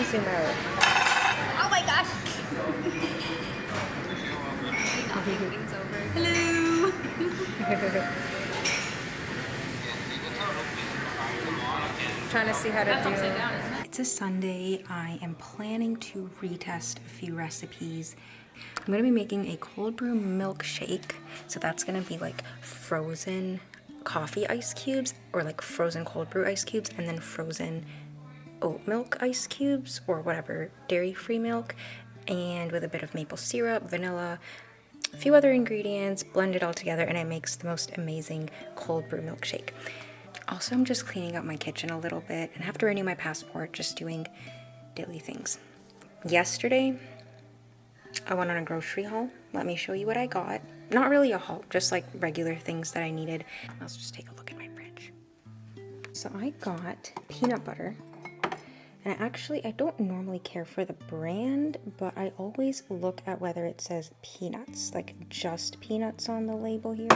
consumer. Oh my gosh! Knocking things over. Hello! Trying to see how to do. Down, isn't it? It's a Sunday. I am planning to retest a few recipes. I'm gonna be making a cold brew milkshake. So that's gonna be like frozen coffee ice cubes or like frozen cold brew ice cubes and then frozen oat milk ice cubes or whatever, dairy-free milk, and with a bit of maple syrup, vanilla, a few other ingredients, blend it all together, and it makes the most amazing cold brew milkshake. Also, I'm just cleaning up my kitchen a little bit and have to renew my passport, just doing daily things. Yesterday, I went on a grocery haul. Let me show you what I got. Not really a haul, just like regular things that I needed. Let's just take a look at my fridge. So I got peanut butter. And I don't normally care for the brand, but I always look at whether it says peanuts, like just peanuts on the label here,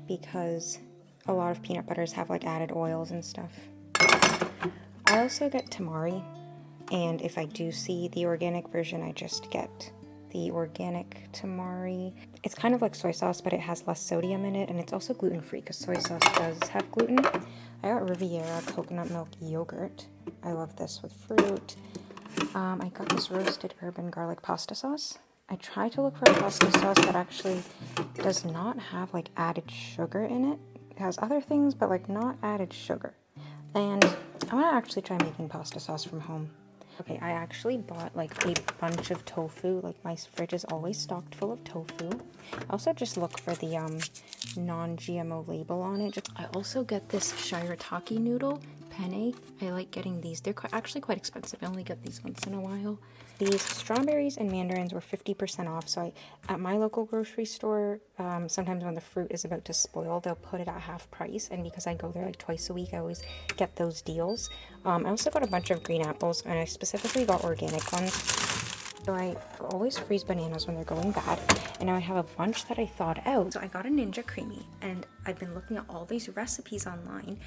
because a lot of peanut butters have like added oils and stuff. I also get tamari, and if I do see the organic version, I just get the organic tamari. It's kind of like soy sauce, but it has less sodium in it, and it's also gluten-free because soy sauce does have gluten. I got Riviera coconut milk yogurt. I love this with fruit. I got this roasted herb and garlic pasta sauce. I tried to look for a pasta sauce that actually does not have like added sugar in it. It has other things, but like not added sugar. And I want to actually try making pasta sauce from home. Okay, I actually bought like a bunch of tofu. Like my fridge is always stocked full of tofu. I also just look for the non-GMO label on it. I also get this shirataki noodle, penne. I like getting these. They're actually quite expensive. I only get these once in a while. These strawberries and mandarins were 50% off. So at my local grocery store, sometimes when the fruit is about to spoil, they'll put it at half price. And because I go there like twice a week, I always get those deals. I also got a bunch of green apples, and I specifically got organic ones. So I always freeze bananas when they're going bad, and now I have a bunch that I thawed out. So I got a Ninja Creamy, and I've been looking at all these recipes online,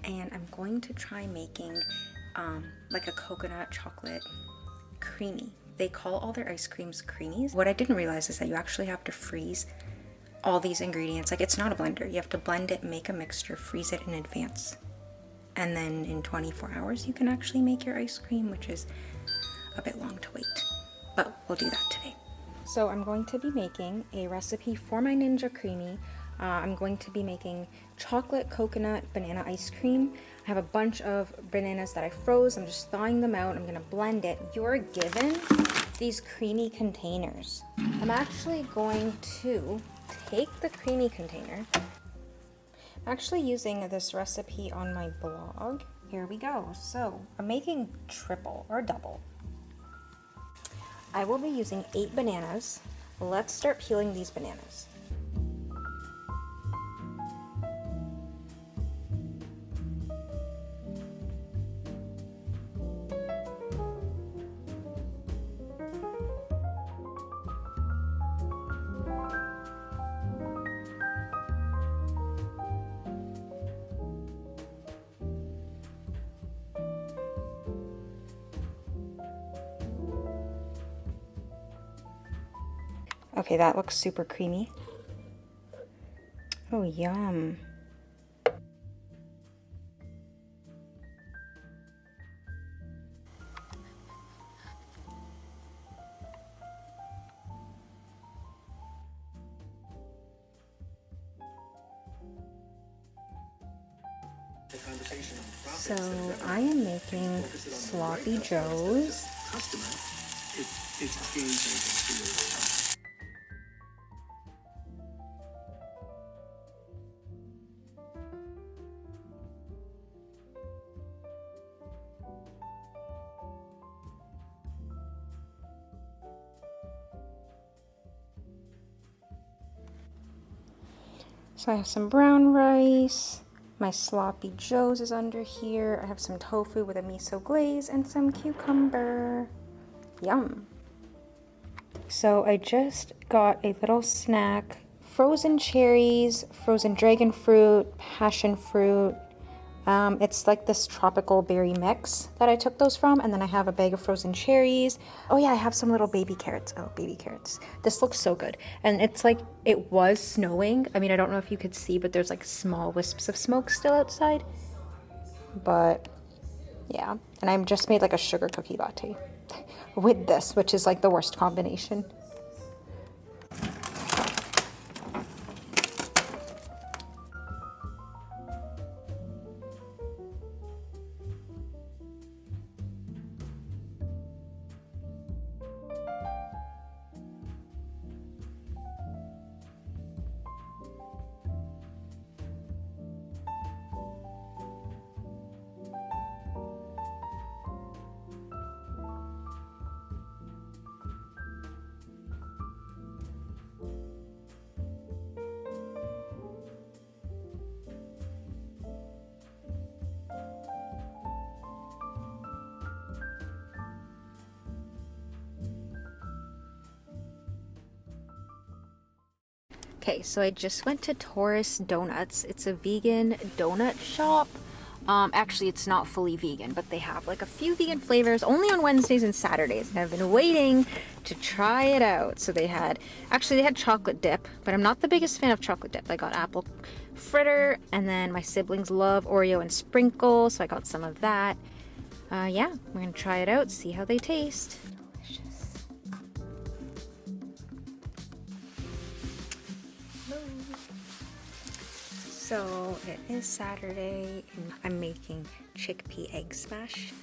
and I'm going to try making like a coconut chocolate creamy. They call all their ice creams creamies. What I didn't realize is that you actually have to freeze all these ingredients. Like, it's not a blender. You have to blend it, make a mixture, freeze it in advance. And then in 24 hours, you can actually make your ice cream, which is a bit long to wait. But we'll do that today. So I'm going to be making a recipe for my Ninja Creamy. I'm going to be making chocolate coconut banana ice cream. I have a bunch of bananas that I froze. I'm just thawing them out. I'm gonna blend it. You're given these creamy containers. I'm actually going to take the creamy container. I'm actually using this recipe on my blog. Here we go. So I'm making triple or double. I will be using 8 bananas. Let's start peeling these bananas. Okay, that looks super creamy. Oh, yum. So I am making sloppy joes. So I have some brown rice, my sloppy joes is under here, I have some tofu with a miso glaze and some cucumber. Yum. So I just got a little snack, frozen cherries, frozen dragon fruit, passion fruit, It's like this tropical berry mix that I took those from. And then I have a bag of frozen cherries. Oh yeah, I have some little baby carrots. Oh, baby carrots. This looks so good. And it's like, it was snowing. I mean, I don't know if you could see, but there's like small wisps of smoke still outside. But yeah, and I just made like a sugar cookie latte with this, which is like the worst combination. Okay, so I just went to Taurus Donuts. It's a vegan donut shop. Actually, it's not fully vegan, but they have like a few vegan flavors only on Wednesdays and Saturdays. And I've been waiting to try it out. So they had chocolate dip, but I'm not the biggest fan of chocolate dip. I got apple fritter, and then my siblings love Oreo and sprinkle, so I got some of that. Yeah, we're gonna try it out, see how they taste. So it is Saturday and I'm making chickpea egg smash.